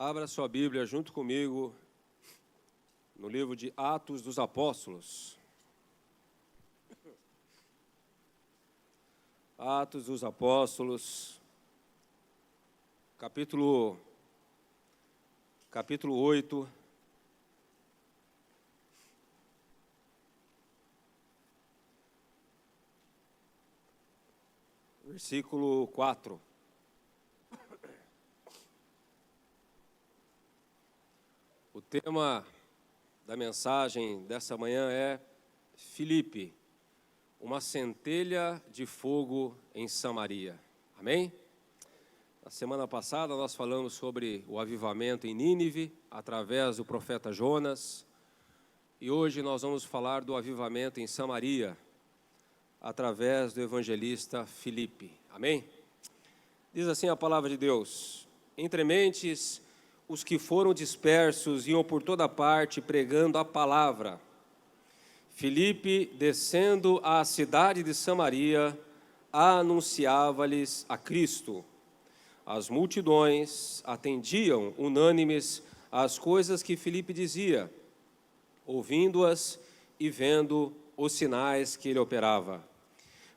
Abra sua Bíblia junto comigo no livro de Atos dos Apóstolos. Atos dos Apóstolos, capítulo 8. Versículo 4. O tema da mensagem dessa manhã é Filipe, uma centelha de fogo em Samaria. Amém? Na semana passada nós falamos sobre o avivamento em Nínive, através do profeta Jonas. E hoje nós vamos falar do avivamento em Samaria, através do evangelista Filipe. Amém? Diz assim a palavra de Deus: entre mentes os que foram dispersos iam por toda parte pregando a palavra. Filipe, descendo à cidade de Samaria, anunciava-lhes a Cristo. As multidões atendiam unânimes às coisas que Filipe dizia, ouvindo-as e vendo os sinais que ele operava.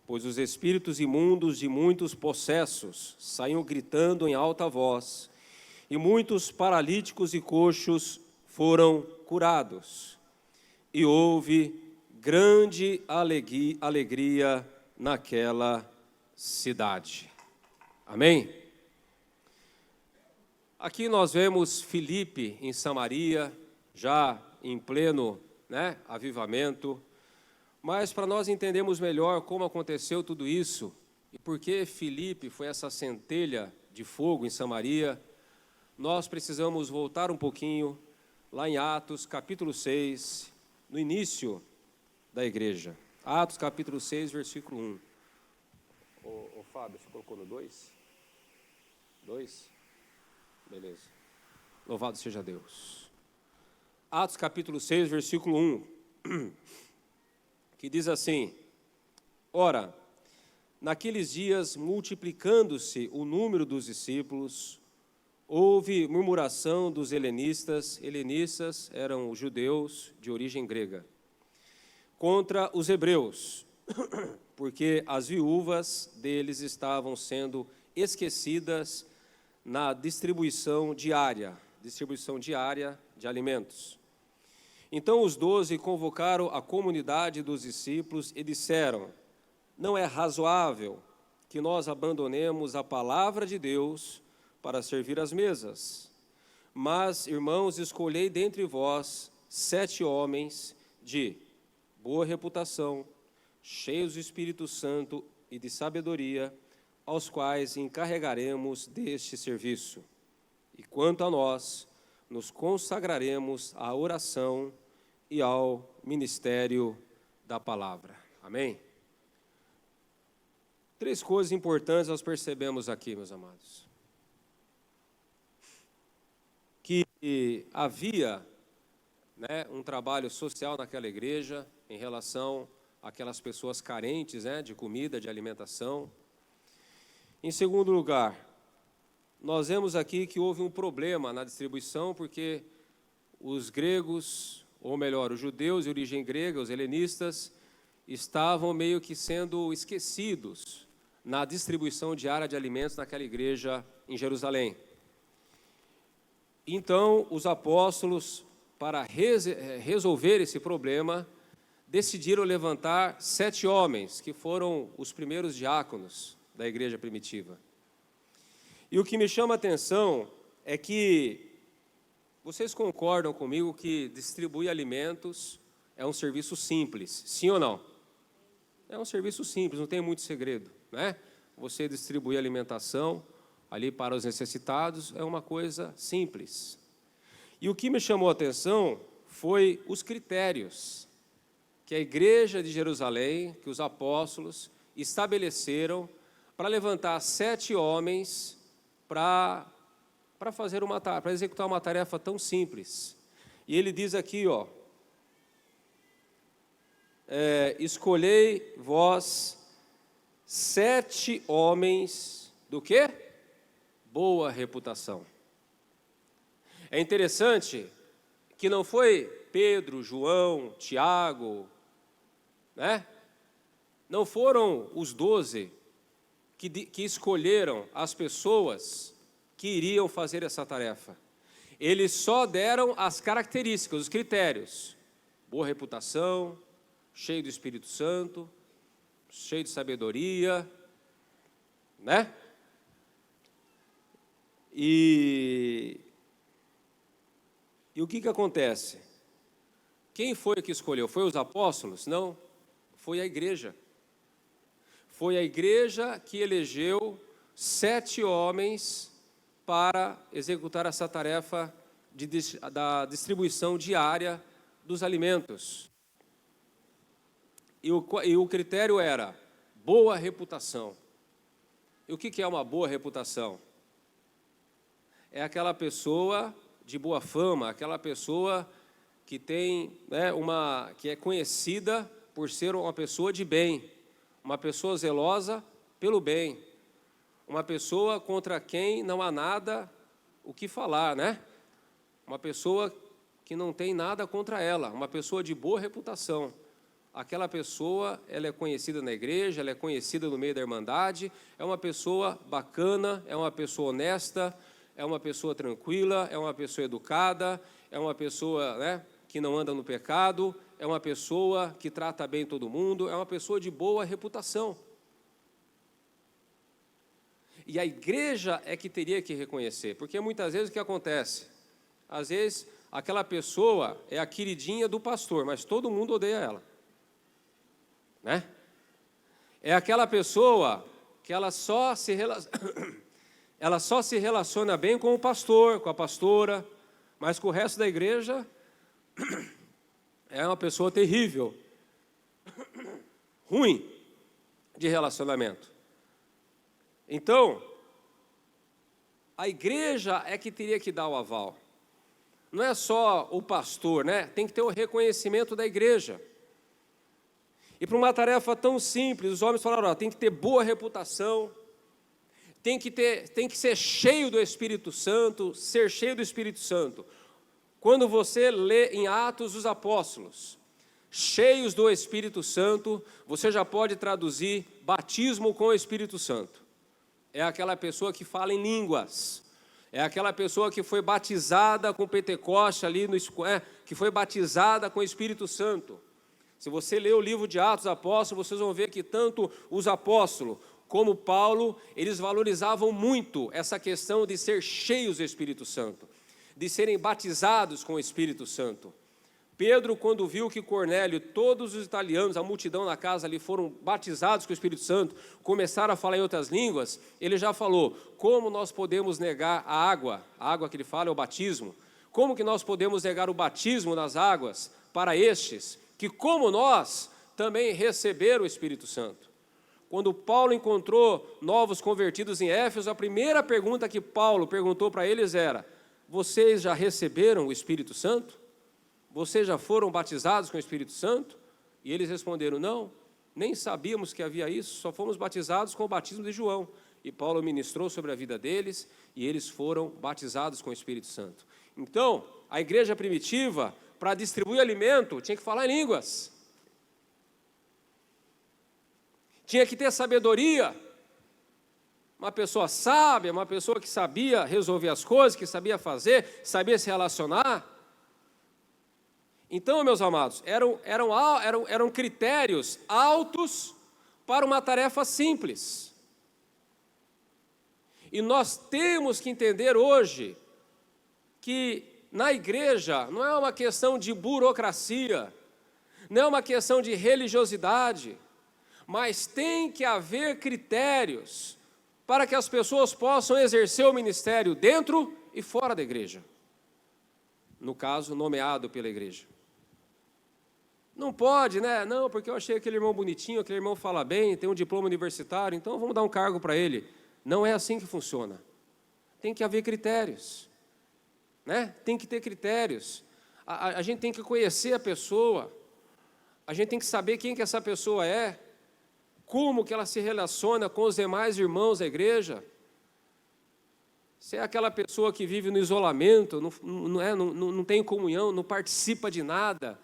Pois os espíritos imundos de muitos possessos saíam gritando em alta voz, e muitos paralíticos e coxos foram curados. E houve grande alegria naquela cidade. Amém? Aqui nós vemos Filipe em Samaria, já em pleno avivamento. Mas para nós entendermos melhor como aconteceu tudo isso e por que Filipe foi essa centelha de fogo em Samaria, nós precisamos voltar um pouquinho lá em Atos, capítulo 6, no início da igreja. Atos, capítulo 6, versículo 1. Ô Fábio, você colocou no 2? 2? Beleza. Louvado seja Deus. Atos, capítulo 6, versículo 1. Que diz assim: ora, naqueles dias, multiplicando-se o número dos discípulos, houve murmuração dos helenistas. Helenistas eram os judeus de origem grega, contra os hebreus, porque as viúvas deles estavam sendo esquecidas na distribuição diária de alimentos. Então os 12 convocaram a comunidade dos discípulos e disseram: não é razoável que nós abandonemos a palavra de Deus para servir às mesas. Mas, irmãos, escolhei dentre vós 7 homens de boa reputação, cheios do Espírito Santo e de sabedoria, aos quais encarregaremos deste serviço. E quanto a nós, nos consagraremos à oração e ao ministério da palavra. Amém? 3 coisas importantes nós percebemos aqui, meus amados. Que havia um trabalho social naquela igreja em relação àquelas pessoas carentes de comida, de alimentação. Em segundo lugar, nós vemos aqui que houve um problema na distribuição, porque os gregos, ou melhor, os judeus de origem grega, os helenistas, estavam meio que sendo esquecidos na distribuição diária de alimentos naquela igreja em Jerusalém. Então, os apóstolos, para resolver esse problema, decidiram levantar 7 homens, que foram os primeiros diáconos da igreja primitiva. E o que me chama a atenção é que vocês concordam comigo que distribuir alimentos é um serviço simples, sim ou não? É um serviço simples, não tem muito segredo, né? Você distribuir alimentação ali para os necessitados é uma coisa simples. E o que me chamou a atenção foi os critérios que a igreja de Jerusalém, que os apóstolos estabeleceram para levantar 7 homens para executar uma tarefa tão simples. E ele diz aqui, escolhei vós 7 homens do quê? Boa reputação. É interessante que não foi Pedro, João, Tiago, né? Não foram os 12 que escolheram as pessoas que iriam fazer essa tarefa. Eles só deram as características, os critérios. Boa reputação, cheio do Espírito Santo, cheio de sabedoria, né? E o que acontece? Quem foi que escolheu? Foi os apóstolos? Não, foi a igreja. Foi a igreja que elegeu 7 homens para executar essa tarefa da distribuição diária dos alimentos. E o critério era boa reputação. E o que é uma boa reputação? É aquela pessoa de boa fama, aquela pessoa que tem, né, que é conhecida por ser uma pessoa de bem, uma pessoa zelosa pelo bem, uma pessoa contra quem não há nada o que falar, né? Uma pessoa que não tem nada contra ela, uma pessoa de boa reputação. Aquela pessoa, ela é conhecida na igreja, ela é conhecida no meio da irmandade, é uma pessoa bacana, é uma pessoa honesta, é uma pessoa tranquila, é uma pessoa educada, é uma pessoa, né, que não anda no pecado, é uma pessoa que trata bem todo mundo, é uma pessoa de boa reputação. E a igreja é que teria que reconhecer, porque muitas vezes o que acontece? Às vezes aquela pessoa é a queridinha do pastor, mas todo mundo odeia ela, né? É aquela pessoa que ela só se relaciona bem com o pastor, com a pastora, mas com o resto da igreja é uma pessoa terrível, ruim de relacionamento. Então, a igreja é que teria que dar o aval. Não é só o pastor, né? Tem que ter o reconhecimento da igreja. E para uma tarefa tão simples, os homens falaram, ó, tem que ter boa reputação, tem que ser cheio do Espírito Santo, ser cheio do Espírito Santo. Quando você lê em Atos dos Apóstolos, cheios do Espírito Santo, você já pode traduzir batismo com o Espírito Santo. É aquela pessoa que fala em línguas, é aquela pessoa que foi batizada com Pentecoste ali, que foi batizada com o Espírito Santo. Se você ler o livro de Atos dos Apóstolos, vocês vão ver que tanto os apóstolos como Paulo, eles valorizavam muito essa questão de ser cheios do Espírito Santo, de serem batizados com o Espírito Santo. Pedro, quando viu que Cornélio, todos os italianos, a multidão na casa ali foram batizados com o Espírito Santo, começaram a falar em outras línguas, ele já falou, como nós podemos negar a água que ele fala é o batismo, como que nós podemos negar o batismo nas águas para estes, que como nós também receberam o Espírito Santo. Quando Paulo encontrou novos convertidos em Éfeso, a primeira pergunta que Paulo perguntou para eles era, vocês já receberam o Espírito Santo? Vocês já foram batizados com o Espírito Santo? E eles responderam, não, nem sabíamos que havia isso, só fomos batizados com o batismo de João. E Paulo ministrou sobre a vida deles, e eles foram batizados com o Espírito Santo. Então, a igreja primitiva, para distribuir alimento, tinha que falar em línguas. Tinha que ter sabedoria. Uma pessoa sábia, uma pessoa que sabia resolver as coisas, que sabia fazer, sabia se relacionar. Então, meus amados, eram critérios altos para uma tarefa simples. E nós temos que entender hoje que na igreja não é uma questão de burocracia, não é uma questão de religiosidade, mas tem que haver critérios para que as pessoas possam exercer o ministério dentro e fora da igreja. No caso, nomeado pela igreja. Não pode, né? Não, porque eu achei aquele irmão bonitinho, aquele irmão fala bem, tem um diploma universitário, então vamos dar um cargo para ele. Não é assim que funciona. Tem que haver critérios, né? Tem que ter critérios. A gente tem que conhecer a pessoa, a gente tem que saber quem que essa pessoa é, como que ela se relaciona com os demais irmãos da igreja. Você é aquela pessoa que vive no isolamento, não tem comunhão, não participa de nada,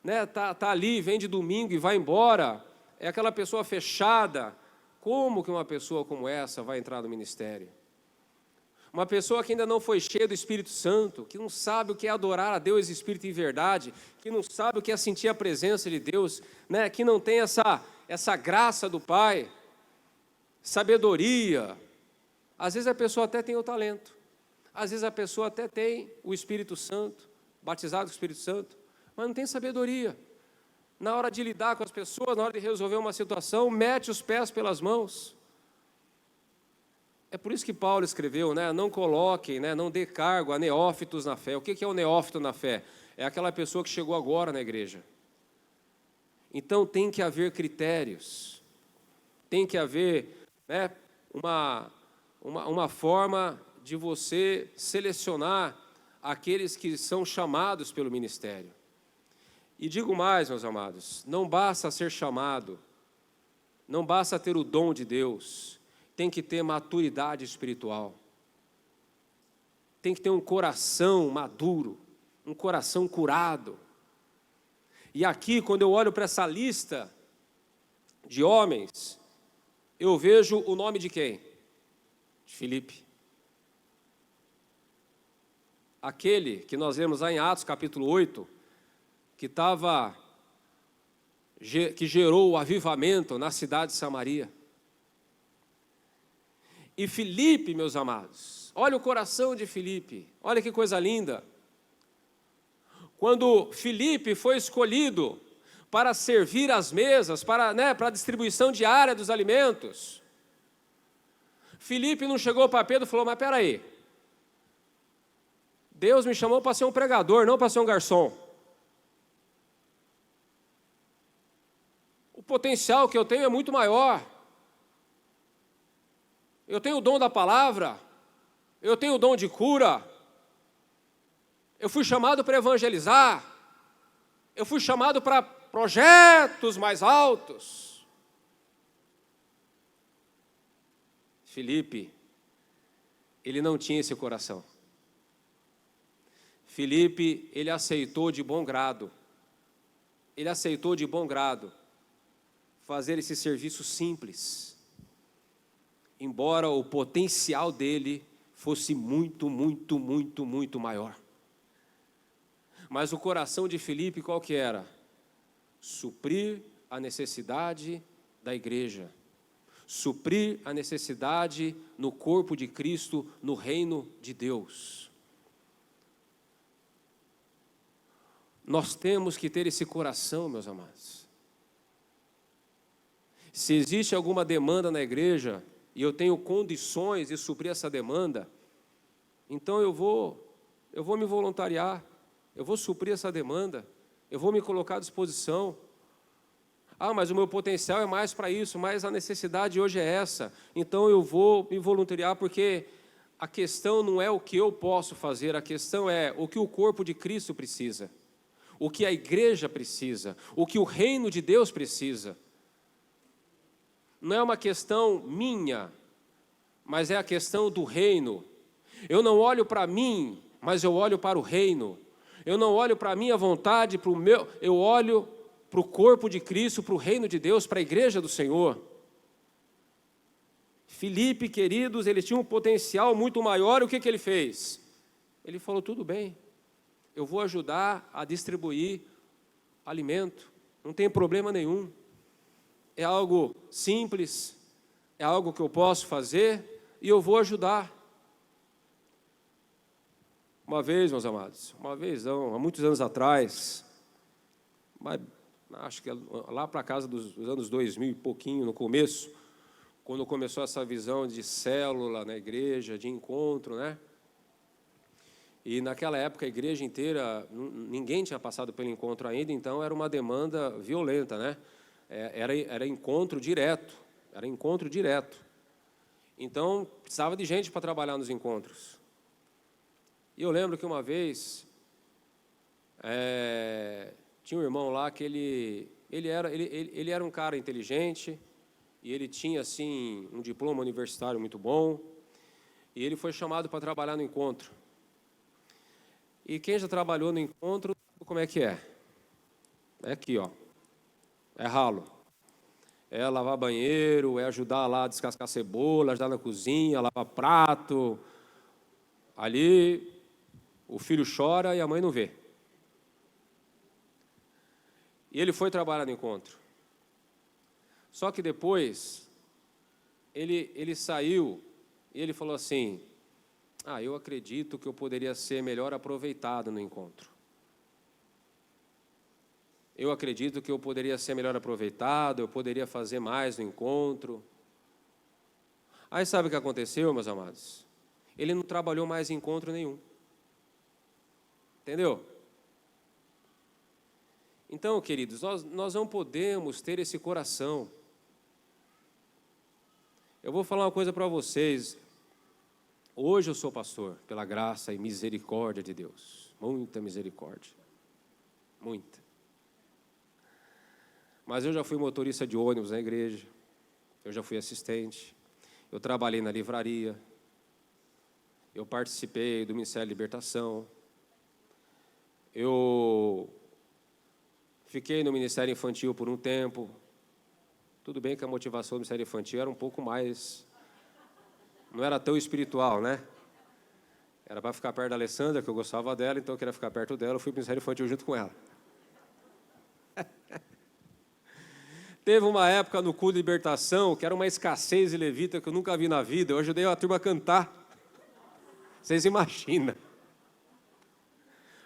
né? Tá ali, vem de domingo e vai embora. É aquela pessoa fechada. Como que uma pessoa como essa vai entrar no ministério? Uma pessoa que ainda não foi cheia do Espírito Santo, que não sabe o que é adorar a Deus Espírito em verdade, que não sabe o que é sentir a presença de Deus, né? Que não tem essa graça do Pai, sabedoria. Às vezes a pessoa até tem o talento, às vezes a pessoa até tem o Espírito Santo, batizado com o Espírito Santo, mas não tem sabedoria. Na hora de lidar com as pessoas, na hora de resolver uma situação, mete os pés pelas mãos. É por isso que Paulo escreveu, né? Não coloquem, né? Não dê cargo a neófitos na fé. O que é o neófito na fé? É aquela pessoa que chegou agora na igreja. Então tem que haver critérios, tem que haver, né, uma forma de você selecionar aqueles que são chamados pelo ministério. E digo mais, meus amados, não basta ser chamado, não basta ter o dom de Deus, tem que ter maturidade espiritual, tem que ter um coração maduro, um coração curado. E aqui, quando eu olho para essa lista de homens, eu vejo o nome de quem? De Filipe. Aquele que nós vemos lá em Atos capítulo 8, que gerou o avivamento na cidade de Samaria. E Filipe, meus amados, olha o coração de Filipe, olha que coisa linda. Quando Filipe foi escolhido para servir as mesas, para a distribuição diária dos alimentos, Filipe não chegou para Pedro e falou: mas espera aí, Deus me chamou para ser um pregador, não para ser um garçom. O potencial que eu tenho é muito maior. Eu tenho o dom da palavra, eu tenho o dom de cura, eu fui chamado para evangelizar, eu fui chamado para projetos mais altos. Filipe, ele não tinha esse coração. Filipe, ele aceitou de bom grado, fazer esse serviço simples, embora o potencial dele fosse muito, muito, muito, muito maior. Mas o coração de Filipe qual que era? Suprir a necessidade da igreja, suprir a necessidade no corpo de Cristo, no reino de Deus. Nós temos que ter esse coração, meus amados. Se existe alguma demanda na igreja e eu tenho condições de suprir essa demanda, então eu vou me voluntariar, eu vou suprir essa demanda, eu vou me colocar à disposição. Ah, mas o meu potencial é mais para isso, mas a necessidade hoje é essa, então eu vou me voluntariar, porque a questão não é o que eu posso fazer, a questão é o que o corpo de Cristo precisa, o que a igreja precisa, o que o reino de Deus precisa. Não é uma questão minha, mas é a questão do reino. Eu não olho para mim, mas eu olho para o reino. Eu não olho para a minha vontade, eu olho para o corpo de Cristo, para o reino de Deus, para a igreja do Senhor. Filipe, queridos, ele tinha um potencial muito maior, e o que ele fez? Ele falou: tudo bem, eu vou ajudar a distribuir alimento, não tem problema nenhum. É algo simples, é algo que eu posso fazer e eu vou ajudar. Uma vez, meus amados, há muitos anos atrás, mas acho que lá para casa dos anos 2000 e pouquinho, no começo, quando começou essa visão de célula na igreja, de encontro, né? E naquela época a igreja inteira, ninguém tinha passado pelo encontro ainda, então era uma demanda violenta, né? Era encontro direto, Então, precisava de gente para trabalhar nos encontros. E eu lembro que uma vez, tinha um irmão lá que ele era um cara inteligente, e ele tinha, assim, um diploma universitário muito bom, E ele foi chamado para trabalhar no encontro. E quem já trabalhou no encontro, como é que é? É aqui, ó. É ralo. É lavar banheiro, é ajudar lá a descascar cebola, ajudar na cozinha, lavar prato. Ali, o filho chora e a mãe não vê. E ele foi trabalhar no encontro. Só que depois, ele saiu e ele falou assim, eu acredito que eu poderia ser melhor aproveitado no encontro. Eu acredito que eu poderia ser melhor aproveitado, eu poderia fazer mais no encontro. Aí sabe o que aconteceu, meus amados? Ele não trabalhou mais em encontro nenhum. Entendeu? Então, queridos, nós não podemos ter esse coração. Eu vou falar uma coisa para vocês. Hoje eu sou pastor, pela graça e misericórdia de Deus. Muita misericórdia. Muita. Mas eu já fui motorista de ônibus na igreja. Eu já fui assistente. Eu trabalhei na livraria. Eu participei do Ministério da Libertação. Eu fiquei no Ministério Infantil por um tempo. Tudo bem que a motivação do Ministério Infantil era um pouco mais... Não era tão espiritual, né? Era para ficar perto da Alessandra, que eu gostava dela, então eu queria ficar perto dela, eu fui para o Ministério Infantil junto com ela. Teve uma época no culto de libertação, que era uma escassez de levita que eu nunca vi na vida, eu ajudei a turma a cantar. Vocês imaginam.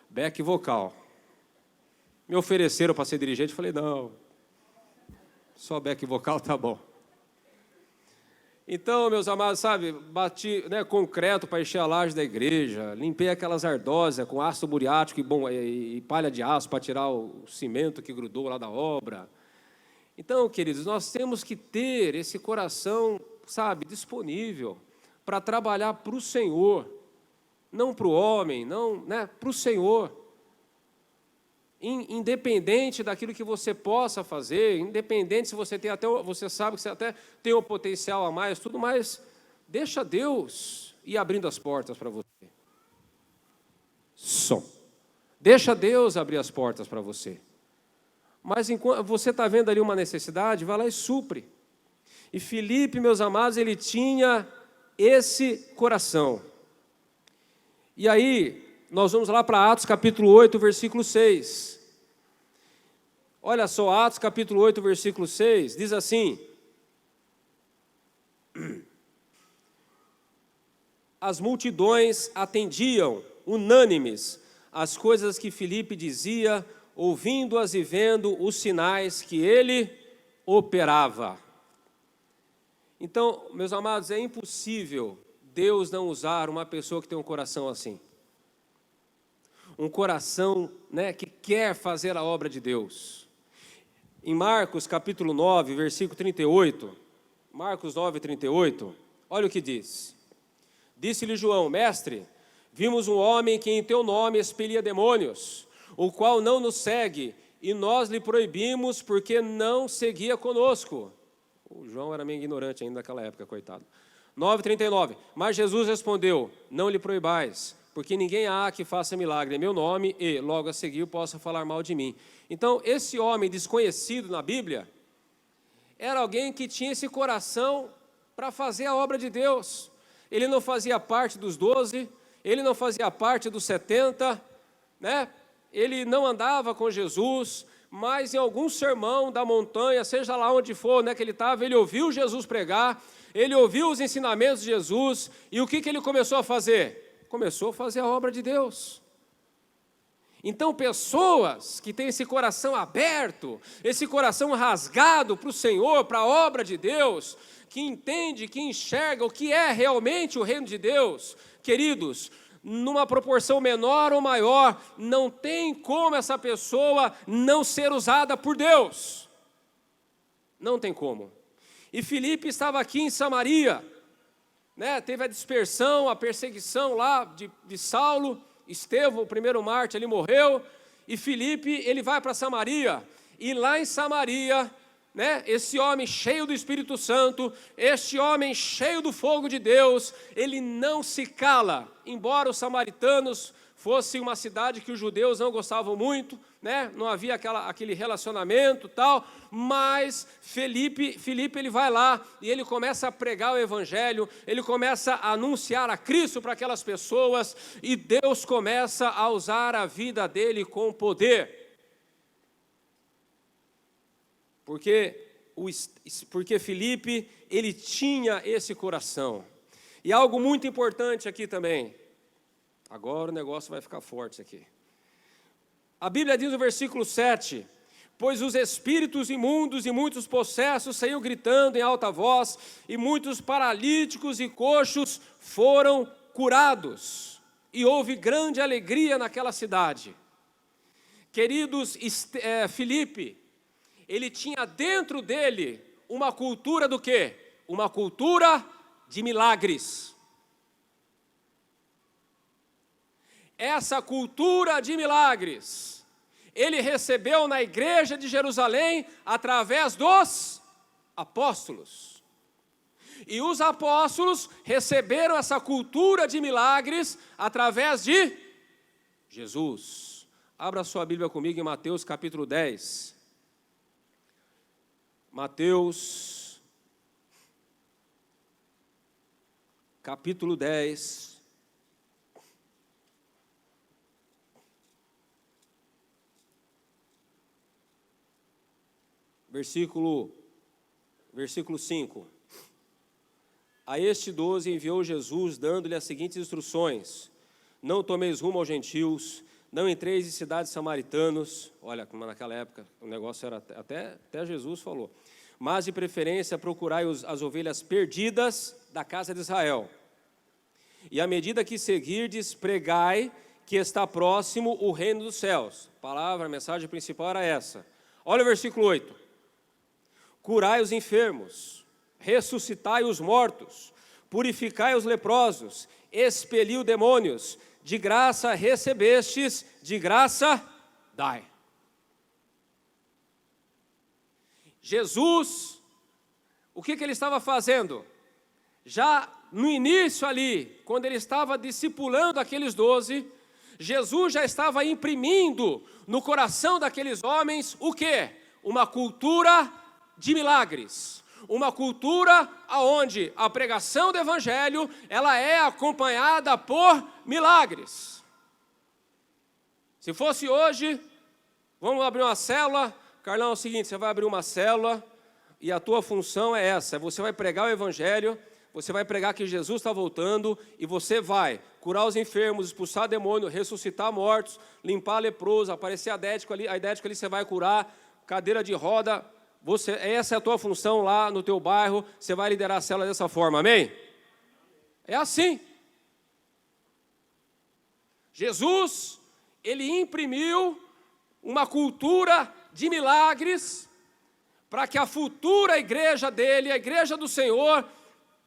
Back vocal. Me ofereceram para ser dirigente, falei, não, só back vocal tá bom. Então, meus amados, sabe, bati concreto para encher a laje da igreja, limpei aquelas ardósias com ácido muriático e palha de aço para tirar o cimento que grudou lá da obra. Então, queridos, nós temos que ter esse coração, sabe, disponível para trabalhar para o Senhor, não para o homem, não, para o Senhor. Independente daquilo que você possa fazer, independente se você tem você sabe que você até tem um potencial a mais, tudo mais, deixa Deus ir abrindo as portas para você. Deixa Deus abrir as portas para você. Mas enquanto você está vendo ali uma necessidade, vai lá e supre. E Filipe, meus amados, ele tinha esse coração. E aí, nós vamos lá para Atos capítulo 8, versículo 6. Olha só, Atos capítulo 8, versículo 6, diz assim: as multidões atendiam, unânimes, as coisas que Filipe dizia, ouvindo-as e vendo os sinais que ele operava. Então, meus amados, é impossível Deus não usar uma pessoa que tem um coração assim. Um coração, que quer fazer a obra de Deus. Em Marcos capítulo 9, versículo 38, Marcos 9, 38, olha o que diz. Disse-lhe João, mestre, vimos um homem que em teu nome expelia demônios, o qual não nos segue, e nós lhe proibimos porque não seguia conosco. O João era meio ignorante ainda naquela época, coitado. 9:39, mas Jesus respondeu, não lhe proibais, porque ninguém há que faça milagre em meu nome e, logo a seguir, possa falar mal de mim. Então, esse homem desconhecido na Bíblia, era alguém que tinha esse coração para fazer a obra de Deus. Ele não fazia parte dos 12, ele não fazia parte dos 70, ele não andava com Jesus, mas em algum sermão da montanha, seja lá onde for que ele estava, ele ouviu Jesus pregar, ele ouviu os ensinamentos de Jesus, e o que ele começou a fazer? Começou a fazer a obra de Deus. Então, pessoas que têm esse coração aberto, esse coração rasgado para o Senhor, para a obra de Deus, que entende, que enxerga o que é realmente o reino de Deus, queridos, numa proporção menor ou maior, não tem como essa pessoa não ser usada por Deus. Não tem como. E Filipe estava aqui em Samaria, teve a dispersão, a perseguição lá de Saulo, Estevão, o primeiro mártir, ele morreu, e Filipe, ele vai para Samaria, e lá em Samaria, né, esse homem cheio do Espírito Santo, este homem cheio do fogo de Deus, ele não se cala, embora os samaritanos fosse uma cidade que os judeus não gostavam muito, né, não havia aquele relacionamento tal, mas Filipe ele vai lá e ele começa a pregar o evangelho, ele começa a anunciar a Cristo para aquelas pessoas, e Deus começa a usar a vida dele com poder. Porque Filipe, ele tinha esse coração. E algo muito importante aqui também. Agora o negócio vai ficar forte aqui. A Bíblia diz no versículo 7, pois os espíritos imundos e muitos possessos saíam gritando em alta voz, e muitos paralíticos e coxos foram curados. E houve grande alegria naquela cidade. Queridos, Filipe, ele tinha dentro dele uma cultura do quê? Uma cultura de milagres. Essa cultura de milagres, ele recebeu na igreja de Jerusalém através dos apóstolos. E os apóstolos receberam essa cultura de milagres através de Jesus. Abra sua Bíblia comigo em Mateus capítulo 10. Mateus, capítulo 10, versículo 5. A este 12 enviou Jesus, dando-lhe as seguintes instruções: não tomeis rumo aos gentios, não entreis em cidades samaritanos. Olha, como naquela época o negócio era, até Jesus falou, mas de preferência procurai as ovelhas perdidas da casa de Israel. E à medida que seguirdes, pregai que está próximo o reino dos céus. A mensagem principal era essa. Olha o versículo 8. Curai os enfermos, ressuscitai os mortos, purificai os leprosos, expeli demônios, de graça recebestes, de graça dai. Jesus, o que ele estava fazendo? Já no início ali, quando ele estava discipulando aqueles 12, Jesus já estava imprimindo no coração daqueles homens o quê? Uma cultura de milagres. Uma cultura onde a pregação do evangelho, ela é acompanhada por milagres. Se fosse hoje, vamos abrir uma célula. Carlão, é o seguinte, você vai abrir uma célula e a tua função é essa, você vai pregar o evangelho, você vai pregar que Jesus está voltando e você vai curar os enfermos, expulsar demônio, ressuscitar mortos, limpar leproso, aparecer adético ali você vai curar, cadeira de roda, essa é a tua função lá no teu bairro, você vai liderar a célula dessa forma, amém? É assim. Jesus, ele imprimiu uma cultura de milagres para que a futura igreja dele, a igreja do Senhor,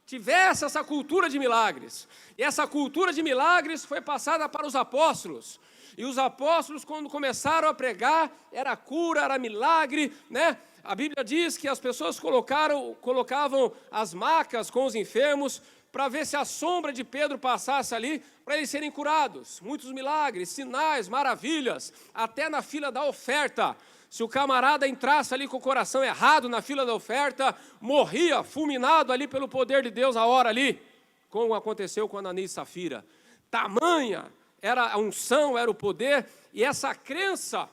tivesse essa cultura de milagres. E essa cultura de milagres foi passada para os apóstolos. E os apóstolos, quando começaram a pregar, era cura, era milagre, né? A Bíblia diz que as pessoas colocavam as macas com os enfermos para ver se a sombra de Pedro passasse ali, para eles serem curados. Muitos milagres, sinais, maravilhas, até na fila da oferta. Se o camarada entrasse ali com o coração errado na fila da oferta, morria fulminado ali pelo poder de Deus a hora ali, como aconteceu com Ananias e Safira. Tamanha era a unção, era o poder, e essa crença,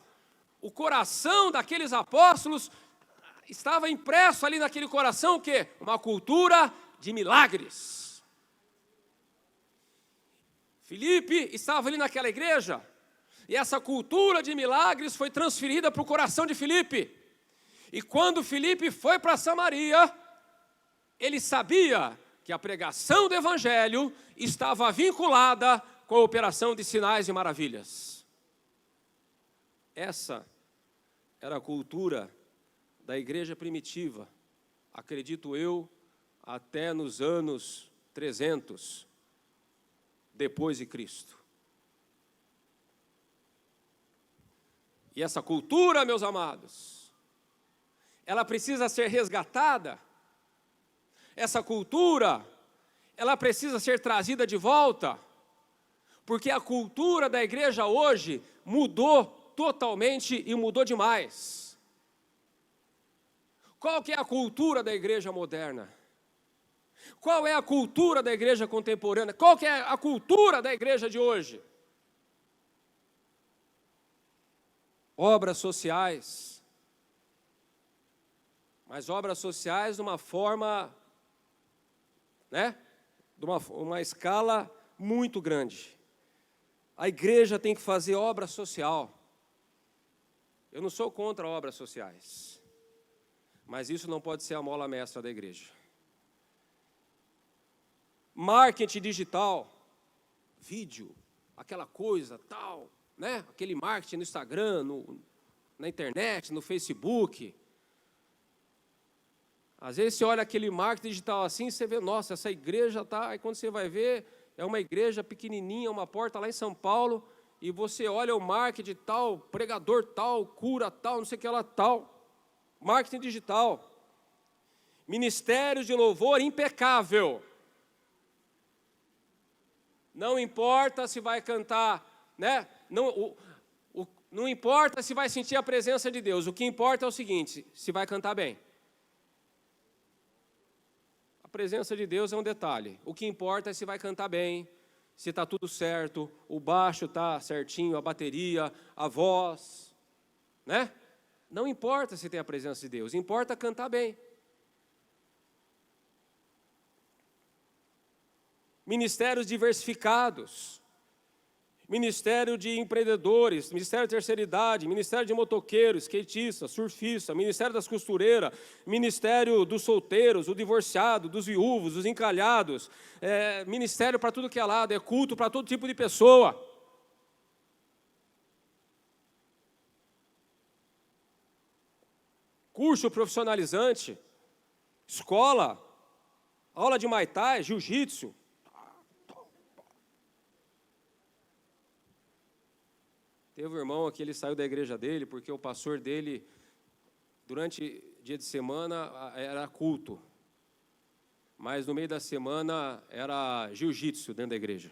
o coração daqueles apóstolos, estava impresso ali naquele coração o quê? Uma cultura de milagres. Filipe estava ali naquela igreja, e essa cultura de milagres foi transferida para o coração de Filipe. E quando Filipe foi para Samaria, ele sabia que a pregação do evangelho estava vinculada com a operação de sinais e maravilhas. Essa era a cultura da igreja primitiva, acredito eu, até nos anos 300 depois de Cristo. E essa cultura, meus amados, ela precisa ser resgatada. Essa cultura, ela precisa ser trazida de volta, porque a cultura da igreja hoje mudou totalmente e mudou demais. Qual que é a cultura da igreja moderna? Qual é a cultura da igreja contemporânea? Qual que é a cultura da igreja de hoje? Obras sociais. Mas obras sociais de uma forma, de uma escala muito grande. A igreja tem que fazer obra social. Eu não sou contra obras sociais, mas isso não pode ser a mola mestra da igreja. Marketing digital, vídeo, aquela coisa tal, aquele marketing no Instagram, na internet, no Facebook. Às vezes você olha aquele marketing digital assim, você vê, nossa, essa igreja está... Aí quando você vai ver, é uma igreja pequenininha, uma porta lá em São Paulo, e você olha o marketing tal, pregador tal, cura tal, não sei o que lá tal. Marketing digital. Ministério de louvor impecável. Não importa se vai cantar, não importa se vai sentir a presença de Deus, o que importa é o seguinte, se vai cantar bem. A presença de Deus é um detalhe, o que importa é se vai cantar bem, se está tudo certo, o baixo está certinho, a bateria, a voz, Não importa se tem a presença de Deus, importa cantar bem. Ministérios diversificados, ministério de empreendedores, ministério de terceira idade, ministério de motoqueiros, skatistas, surfistas, ministério das costureiras, ministério dos solteiros, o divorciado, dos viúvos, dos encalhados, ministério para tudo que é lado, é culto para todo tipo de pessoa. Curso profissionalizante, escola, aula de Muay Thai, Jiu-Jitsu. Teve um irmão aqui, ele saiu da igreja dele, porque o pastor dele, durante dia de semana, era culto. Mas no meio da semana, era jiu-jitsu dentro da igreja.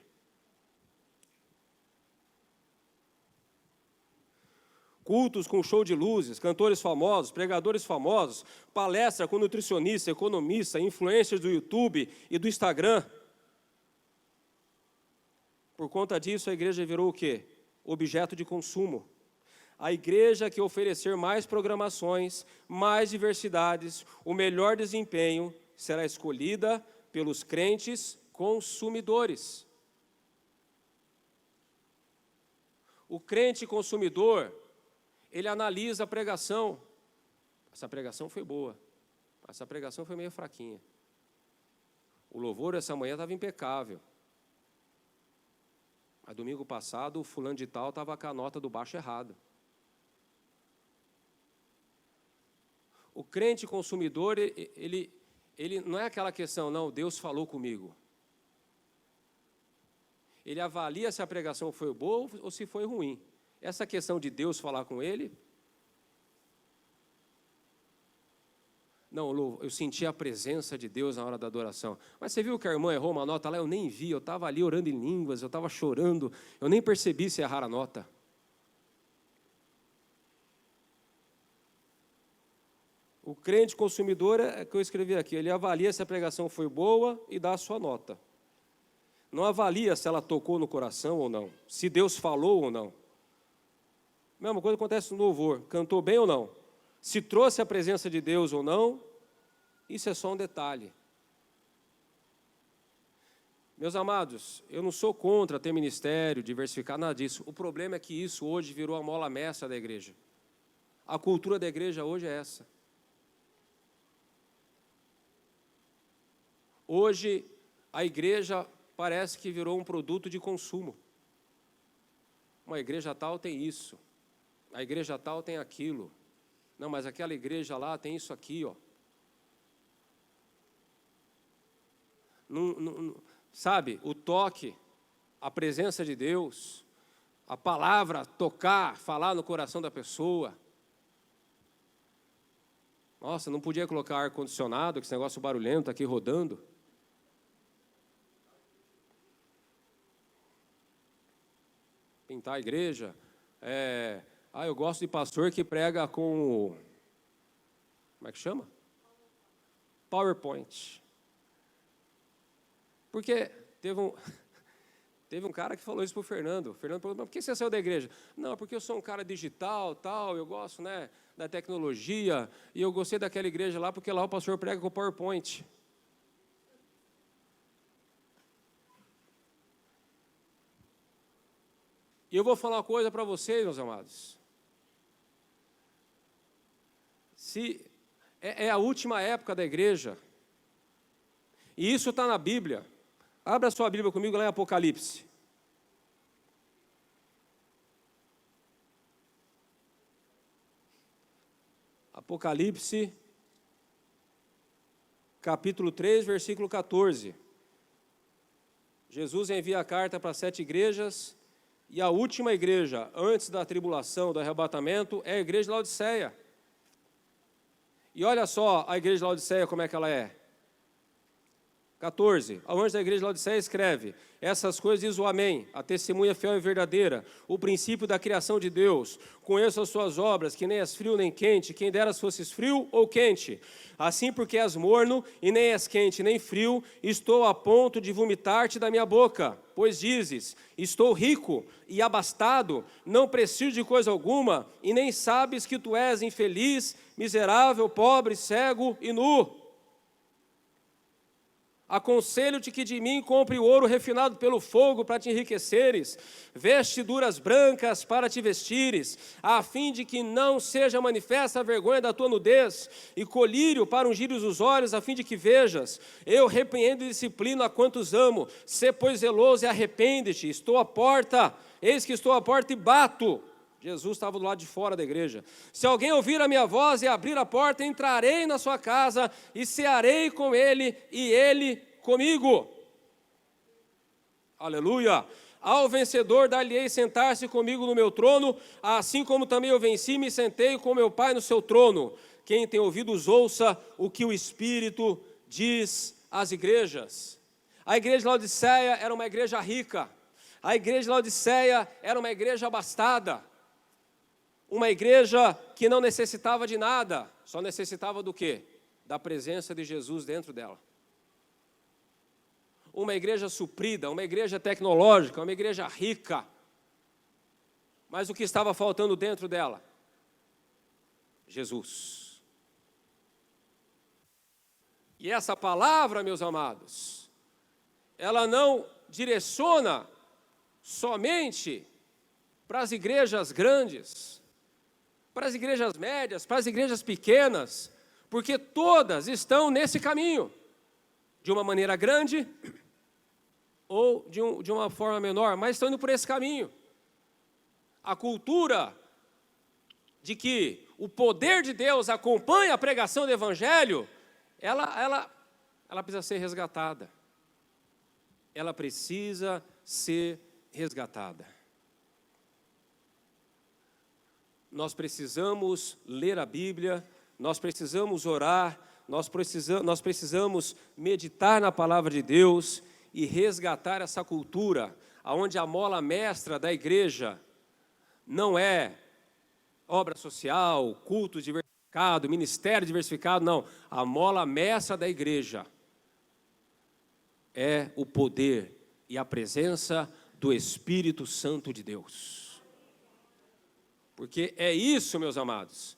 Cultos com show de luzes, cantores famosos, pregadores famosos, palestra com nutricionista, economista, influencers do YouTube e do Instagram. Por conta disso, a igreja virou o quê? Objeto de consumo. A igreja que oferecer mais programações, mais diversidades, o melhor desempenho, será escolhida pelos crentes consumidores. O crente consumidor, ele analisa a pregação. Essa pregação foi boa, essa pregação foi meio fraquinha. O louvor essa manhã estava impecável. Mas domingo passado, o fulano de tal estava com a nota do baixo errada. O crente consumidor, ele não é aquela questão, não, Deus falou comigo. Ele avalia se a pregação foi boa ou se foi ruim. Essa questão de Deus falar com ele, não, eu senti a presença de Deus na hora da adoração. Mas você viu que a irmã errou uma nota lá? Eu nem vi, eu estava ali orando em línguas, eu estava chorando, eu nem percebi se errar a nota. O crente consumidor é que eu escrevi aqui, ele avalia se a pregação foi boa e dá a sua nota. Não avalia se ela tocou no coração ou não, se Deus falou ou não. Mesma coisa acontece no louvor, cantou bem ou não? Se trouxe a presença de Deus ou não, isso é só um detalhe. Meus amados, eu não sou contra ter ministério, diversificar, nada disso. O problema é que isso hoje virou a mola mestra da igreja. A cultura da igreja hoje é essa. Hoje, a igreja parece que virou um produto de consumo. Uma igreja tal tem isso, a igreja tal tem aquilo. Não, mas aquela igreja lá tem isso aqui, ó. Sabe, o toque, a presença de Deus, a palavra tocar, falar no coração da pessoa. Nossa, não podia colocar ar-condicionado, que esse negócio barulhento aqui rodando. Pintar a igreja. Eu gosto de pastor que prega com... Como é que chama? PowerPoint. Porque teve um cara que falou isso para o Fernando. O Fernando falou, mas por que você saiu da igreja? Não, porque eu sou um cara digital, tal, eu gosto, né, da tecnologia, e eu gostei daquela igreja lá, porque lá o pastor prega com PowerPoint. E eu vou falar uma coisa para vocês, meus amados. Se é a última época da igreja, e isso está na Bíblia. Abra a sua Bíblia comigo lá em Apocalipse. Apocalipse, capítulo 3, versículo 14. Jesus envia a carta para 7 igrejas, e a última igreja, antes da tribulação, do arrebatamento, é a igreja de Laodiceia. E olha só a igreja de Laodiceia, como é que ela é. 14. O anjo da igreja de Laodiceia escreve: essas coisas diz o Amém, a testemunha fiel e verdadeira, o princípio da criação de Deus. Conheço as suas obras, que nem és frio nem quente, quem dera se fosses frio ou quente. Assim, porque és morno e nem és quente nem frio, estou a ponto de vomitar-te da minha boca. Pois dizes, estou rico e abastado, não preciso de coisa alguma, e nem sabes que tu és infeliz, miserável, pobre, cego e nu. Aconselho-te que de mim compre o ouro refinado pelo fogo para te enriqueceres, vestiduras brancas para te vestires, a fim de que não seja manifesta a vergonha da tua nudez, e colírio para ungires os olhos, a fim de que vejas. Eu repreendo e disciplino a quantos amo. Sê, pois, zeloso e arrepende-te. Estou à porta, eis que estou à porta e bato. Jesus estava do lado de fora da igreja. Se alguém ouvir a minha voz e abrir a porta, entrarei na sua casa e cearei com ele e ele comigo. Aleluia! Ao vencedor dar-lhe-ei sentar-se comigo no meu trono, assim como também eu venci e me sentei com meu Pai no seu trono. Quem tem ouvidos, ouça o que o Espírito diz às igrejas. A igreja de Laodiceia era uma igreja rica. A igreja de Laodiceia era uma igreja abastada. Uma igreja que não necessitava de nada, só necessitava do quê? Da presença de Jesus dentro dela. Uma igreja suprida, uma igreja tecnológica, uma igreja rica. Mas o que estava faltando dentro dela? Jesus. E essa palavra, meus amados, ela não direciona somente para as igrejas grandes, para as igrejas médias, para as igrejas pequenas, porque todas estão nesse caminho, de uma maneira grande ou de uma forma menor, mas estão indo por esse caminho. A cultura de que o poder de Deus acompanha a pregação do Evangelho, ela precisa ser resgatada. Ela precisa ser resgatada. Nós precisamos ler a Bíblia, nós precisamos orar, nós precisamos meditar na palavra de Deus e resgatar essa cultura, onde a mola mestra da igreja não é obra social, culto diversificado, ministério diversificado, não. A mola mestra da igreja é o poder e a presença do Espírito Santo de Deus. Porque é isso, meus amados,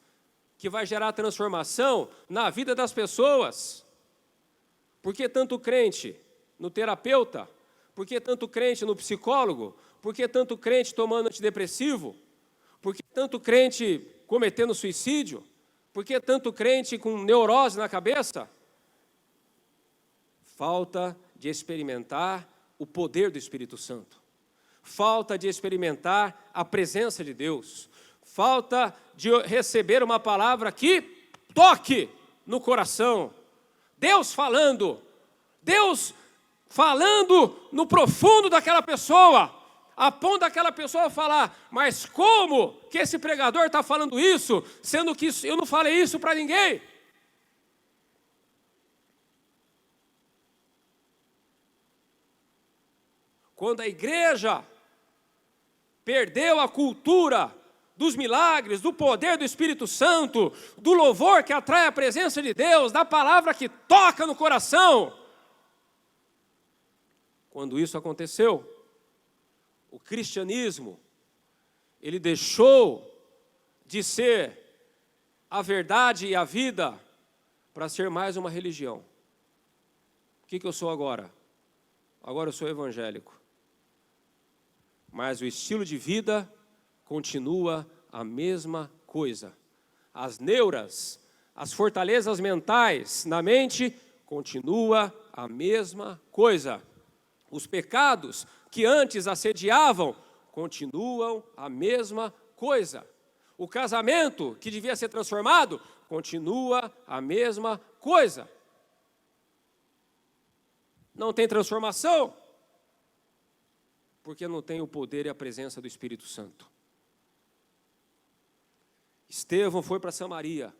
que vai gerar transformação na vida das pessoas. Por que tanto crente no terapeuta? Por que tanto crente no psicólogo? Por que tanto crente tomando antidepressivo? Por que tanto crente cometendo suicídio? Por que tanto crente com neurose na cabeça? Falta de experimentar o poder do Espírito Santo. Falta de experimentar a presença de Deus. Falta de receber uma palavra que toque no coração. Deus falando no profundo daquela pessoa, a ponto daquela pessoa falar, mas como que esse pregador está falando isso, sendo que eu não falei isso para ninguém? quando a igreja perdeu a cultura dos milagres, do poder do Espírito Santo, do louvor que atrai a presença de Deus, da palavra que toca no coração. Quando isso aconteceu, o cristianismo, ele deixou de ser a verdade e a vida para ser mais uma religião. O que eu sou agora? Agora eu sou evangélico. Mas o estilo de vida continua a mesma coisa. As neuras, as fortalezas mentais na mente, continua a mesma coisa. Os pecados que antes assediavam, continuam a mesma coisa. O casamento que devia ser transformado, continua a mesma coisa. Não tem transformação, porque não tem o poder e a presença do Espírito Santo. Estevão foi para Samaria,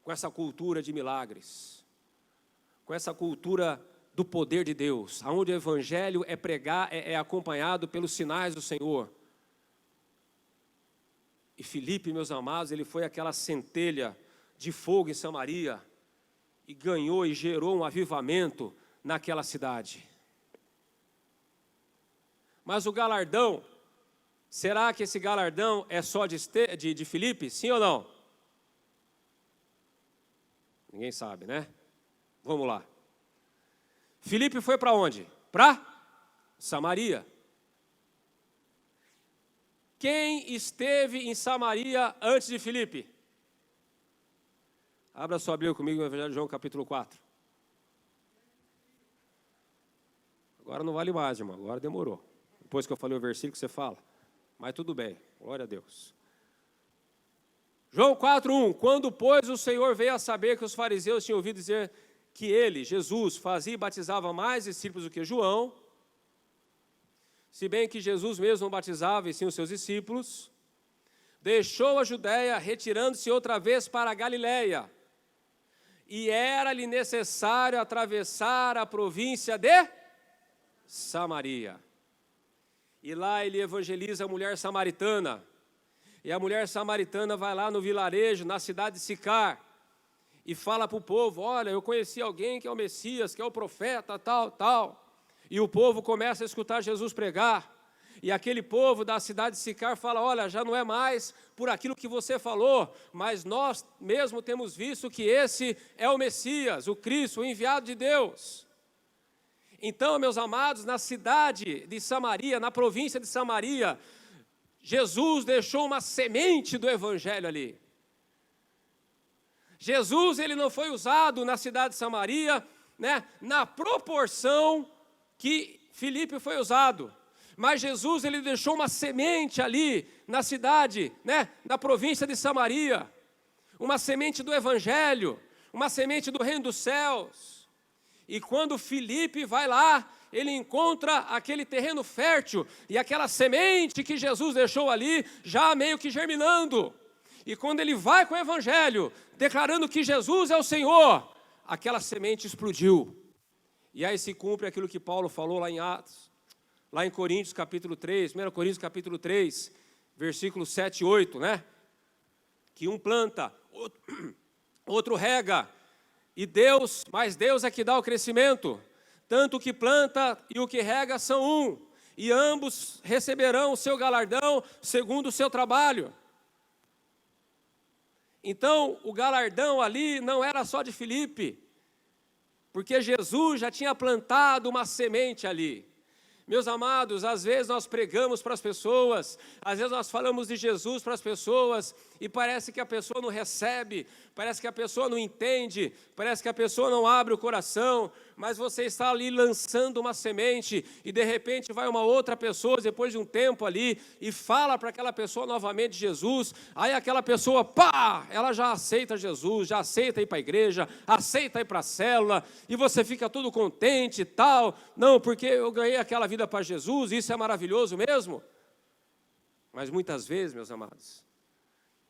com essa cultura de milagres, com essa cultura do poder de Deus, onde o evangelho é acompanhado pelos sinais do Senhor. E Filipe, meus amados, ele foi aquela centelha de fogo em Samaria, e ganhou e gerou um avivamento naquela cidade. Mas o galardão, será que esse galardão é só de Filipe? Sim ou não? Ninguém sabe, né? Vamos lá. Filipe foi para onde? Para Samaria. Quem esteve em Samaria antes de Filipe? Abra sua Bíblia comigo no Evangelho de João, capítulo 4. Agora não vale mais, irmão. Agora demorou. Depois que eu falei o versículo, você fala. Mas tudo bem. Glória a Deus. João 4:1. Quando, pois, o Senhor veio a saber que os fariseus tinham ouvido dizer que ele, Jesus, fazia e batizava mais discípulos do que João, se bem que Jesus mesmo não batizava e sim os seus discípulos, deixou a Judéia, retirando-se outra vez para a Galiléia, e era-lhe necessário atravessar a província de Samaria. E lá ele evangeliza a mulher samaritana, e a mulher samaritana vai lá no vilarejo, na cidade de Sicar, e fala para o povo, olha, eu conheci alguém que é o Messias, que é o profeta, tal. E o povo começa a escutar Jesus pregar. E aquele povo da cidade de Sicar fala, olha, já não é mais por aquilo que você falou, mas nós mesmo temos visto que esse é o Messias, o Cristo, o enviado de Deus. Então, meus amados, na cidade de Samaria, na província de Samaria, Jesus deixou uma semente do evangelho ali. Jesus, ele não foi usado na cidade de Samaria, né, na proporção que Filipe foi usado. Mas Jesus, ele deixou uma semente ali na cidade, né, na província de Samaria. Uma semente do evangelho, uma semente do reino dos céus. E quando Filipe vai lá, ele encontra aquele terreno fértil e aquela semente que Jesus deixou ali, já meio que germinando. E quando ele vai com o evangelho, declarando que Jesus é o Senhor, aquela semente explodiu. E aí se cumpre aquilo que Paulo falou lá em Atos, lá em Coríntios capítulo 3, 1 Coríntios capítulo 3, versículos 7 e 8, né? Que um planta, outro rega, mas Deus é que dá o crescimento. Tanto o que planta e o que rega são um, e ambos receberão o seu galardão segundo o seu trabalho. Então, o galardão ali não era só de Filipe, porque Jesus já tinha plantado uma semente ali. Meus amados, às vezes nós pregamos para as pessoas, às vezes nós falamos de Jesus para as pessoas, e parece que a pessoa não recebe, parece que a pessoa não entende, parece que a pessoa não abre o coração, mas você está ali lançando uma semente, e de repente vai uma outra pessoa, depois de um tempo ali, e fala para aquela pessoa novamente de Jesus, aí aquela pessoa, pá, ela já aceita Jesus, já aceita ir para a igreja, aceita ir para a célula, e você fica todo contente e tal, não, porque eu ganhei aquela vida para Jesus, isso é maravilhoso mesmo. Mas muitas vezes, meus amados,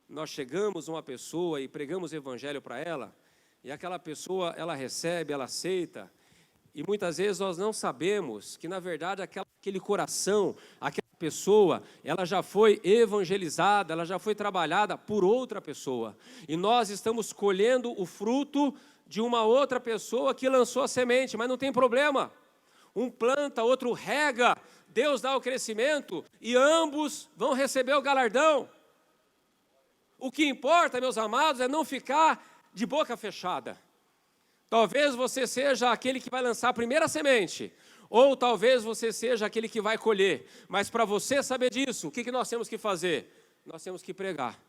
nós chegamos a uma pessoa e pregamos o evangelho para ela, e aquela pessoa, ela recebe, ela aceita, e muitas vezes nós não sabemos que, na verdade, aquela aquele coração, aquela pessoa, ela já foi evangelizada, ela já foi trabalhada por outra pessoa. E nós estamos colhendo o fruto de uma outra pessoa que lançou a semente, mas não tem problema. Um planta, outro rega, Deus dá o crescimento e ambos vão receber o galardão. O que importa, meus amados, é não ficar de boca fechada. Talvez você seja aquele que vai lançar a primeira semente, ou talvez você seja aquele que vai colher. Mas para você saber disso, o que nós temos que fazer? Nós temos que pregar,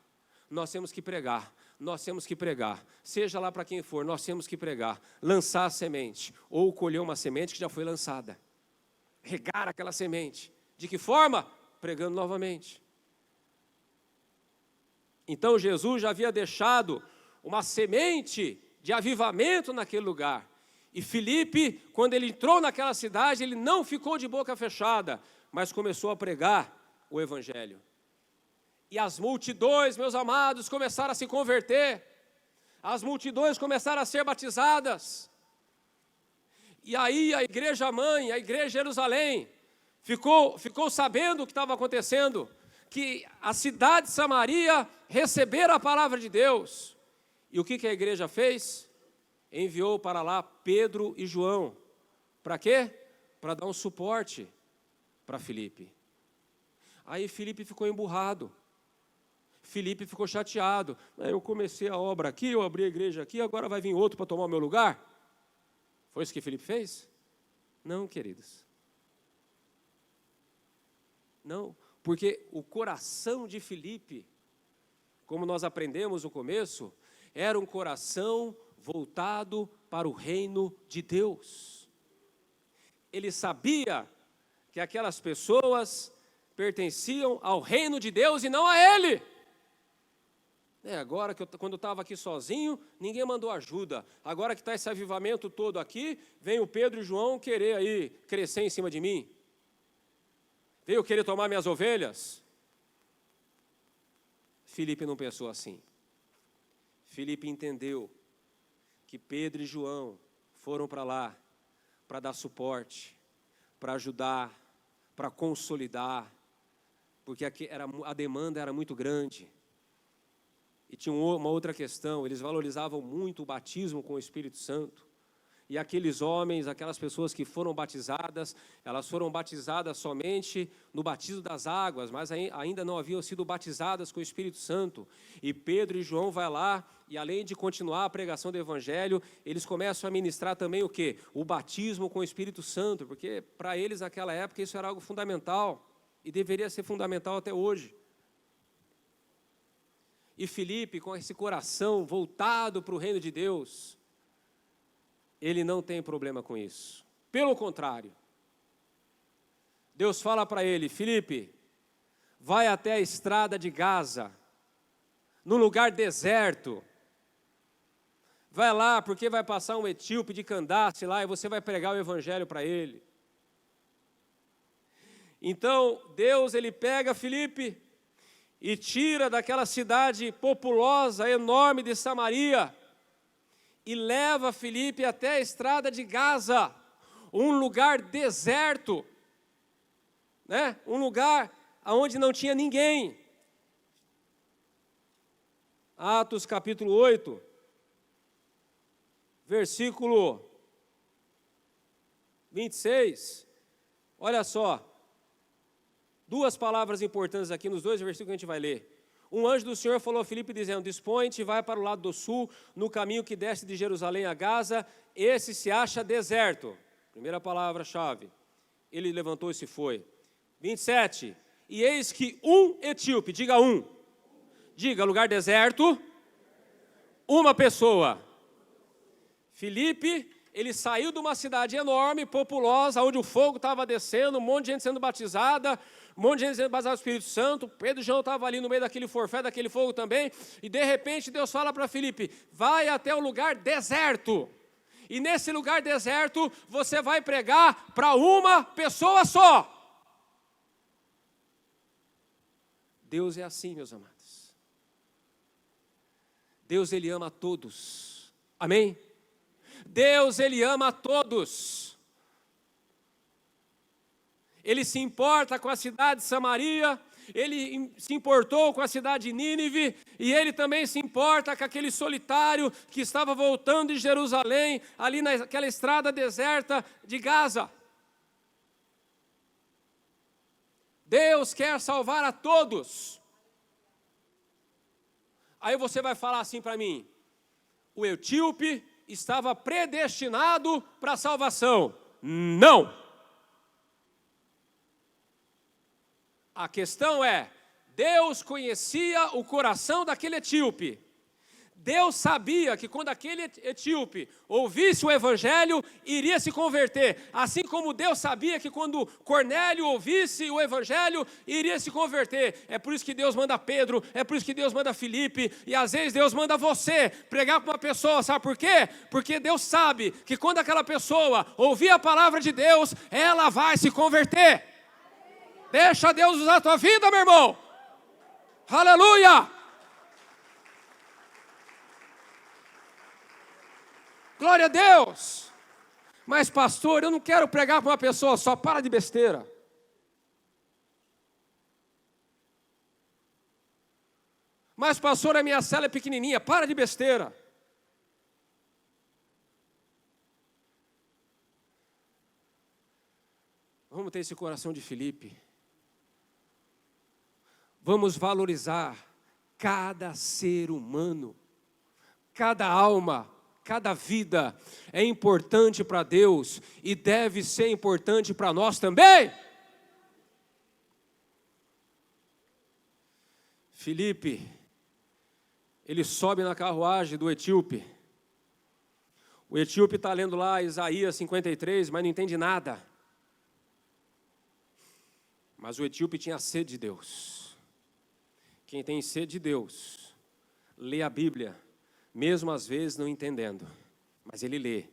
nós temos que pregar, nós temos que pregar. Seja lá para quem for, nós temos que pregar. Lançar a semente, ou colher uma semente que já foi lançada. Regar aquela semente. De que forma? Pregando novamente. Então Jesus já havia deixado uma semente de avivamento naquele lugar. E Filipe, quando ele entrou naquela cidade, ele não ficou de boca fechada, mas começou a pregar o evangelho. E as multidões, meus amados, começaram a se converter. As multidões começaram a ser batizadas. E aí a igreja mãe, a igreja de Jerusalém, ficou sabendo o que estava acontecendo, que a cidade de Samaria recebera a palavra de Deus. E o que a igreja fez? Enviou para lá Pedro e João. Para quê? Para dar um suporte para Filipe. Aí Filipe ficou emburrado. Filipe ficou chateado. Eu comecei a obra aqui, eu abri a igreja aqui, agora vai vir outro para tomar o meu lugar? Foi isso que Filipe fez? Não, queridos. Não, porque o coração de Filipe, como nós aprendemos no começo, era um coração voltado para o reino de Deus. Ele sabia que aquelas pessoas pertenciam ao reino de Deus e não a ele. Agora, quando eu estava aqui sozinho, ninguém mandou ajuda. Agora que está esse avivamento todo aqui, vem o Pedro e João querer aí crescer em cima de mim. Veio querer tomar minhas ovelhas. Filipe não pensou assim. Filipe entendeu que Pedro e João foram para lá para dar suporte, para ajudar, para consolidar, porque a demanda era muito grande. E tinha uma outra questão, eles valorizavam muito o batismo com o Espírito Santo. E aqueles homens, aquelas pessoas que foram batizadas, elas foram batizadas somente no batismo das águas, mas ainda não haviam sido batizadas com o Espírito Santo. E Pedro e João vai lá, e além de continuar a pregação do Evangelho, eles começam a ministrar também o quê? O batismo com o Espírito Santo, porque para eles naquela época isso era algo fundamental, e deveria ser fundamental até hoje. E Filipe, com esse coração voltado para o reino de Deus, ele não tem problema com isso. Pelo contrário, Deus fala para ele: Filipe, vai até a estrada de Gaza, num lugar deserto. Vai lá, porque vai passar um etíope de Candace lá e você vai pregar o evangelho para ele. Então, Deus, ele pega Filipe e tira daquela cidade populosa, enorme de Samaria, e leva Filipe até a estrada de Gaza, um lugar deserto, né? Um lugar onde não tinha ninguém. Atos capítulo 8, versículo 26, olha só, duas palavras importantes aqui nos dois versículos que a gente vai ler. Um anjo do Senhor falou a Filipe dizendo: dispõe-te e vai para o lado do sul, no caminho que desce de Jerusalém a Gaza, esse se acha deserto. Primeira palavra-chave. Ele levantou e se foi. 27. E eis que um etíope, diga um. Diga, lugar deserto, uma pessoa. Filipe, ele saiu de uma cidade enorme, populosa, onde o fogo estava descendo, um monte de gente sendo batizada, um monte de gente sendo batizada do Espírito Santo. Pedro e João estavam ali no meio daquele forfé, daquele fogo também, e de repente Deus fala para Filipe: vai até o lugar deserto, e nesse lugar deserto você vai pregar para uma pessoa só. Deus é assim, meus amados. Deus, ele ama a todos. Amém? Deus, ele ama a todos. Ele se importa com a cidade de Samaria, ele se importou com a cidade de Nínive, e ele também se importa com aquele solitário que estava voltando de Jerusalém, ali naquela estrada deserta de Gaza. Deus quer salvar a todos. Aí você vai falar assim para mim: o etíope estava predestinado para a salvação. Não! A questão é, Deus conhecia o coração daquele etíope. Deus sabia que quando aquele etíope ouvisse o evangelho, iria se converter. Assim como Deus sabia que quando Cornélio ouvisse o evangelho, iria se converter. É por isso que Deus manda Pedro, é por isso que Deus manda Filipe, e às vezes Deus manda você pregar para uma pessoa, sabe por quê? Porque Deus sabe que quando aquela pessoa ouvir a palavra de Deus, ela vai se converter. Deixa Deus usar a tua vida, meu irmão. Aleluia! Glória a Deus! Mas pastor, eu não quero pregar para uma pessoa só, para de besteira. Mas pastor, a minha cela é pequenininha, para de besteira. Vamos ter esse coração de Filipe. Vamos valorizar cada ser humano, cada alma, cada vida é importante para Deus e deve ser importante para nós também. Filipe, ele sobe na carruagem do etíope. O etíope está lendo lá Isaías 53, mas não entende nada. Mas o etíope tinha sede de Deus. Quem tem sede de Deus, lê a Bíblia, mesmo às vezes não entendendo, mas ele lê.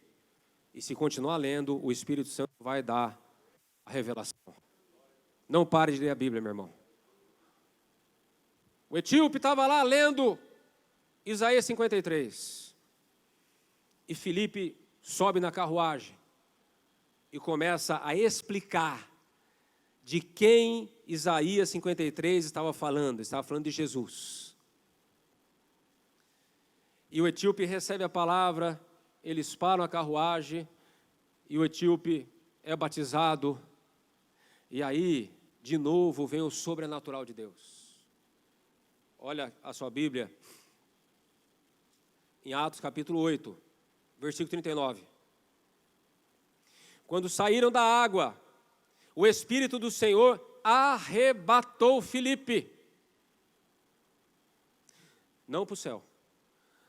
E se continuar lendo, o Espírito Santo vai dar a revelação. Não pare de ler a Bíblia, meu irmão. O etíope estava lá lendo Isaías 53. E Filipe sobe na carruagem e começa a explicar de quem Isaías 53 estava falando de Jesus. E o etíope recebe a palavra, eles param a carruagem, e o etíope é batizado, e aí, de novo, vem o sobrenatural de Deus. Olha a sua Bíblia, em Atos capítulo 8, versículo 39. Quando saíram da água, o Espírito do Senhor arrebatou Filipe, não para o céu,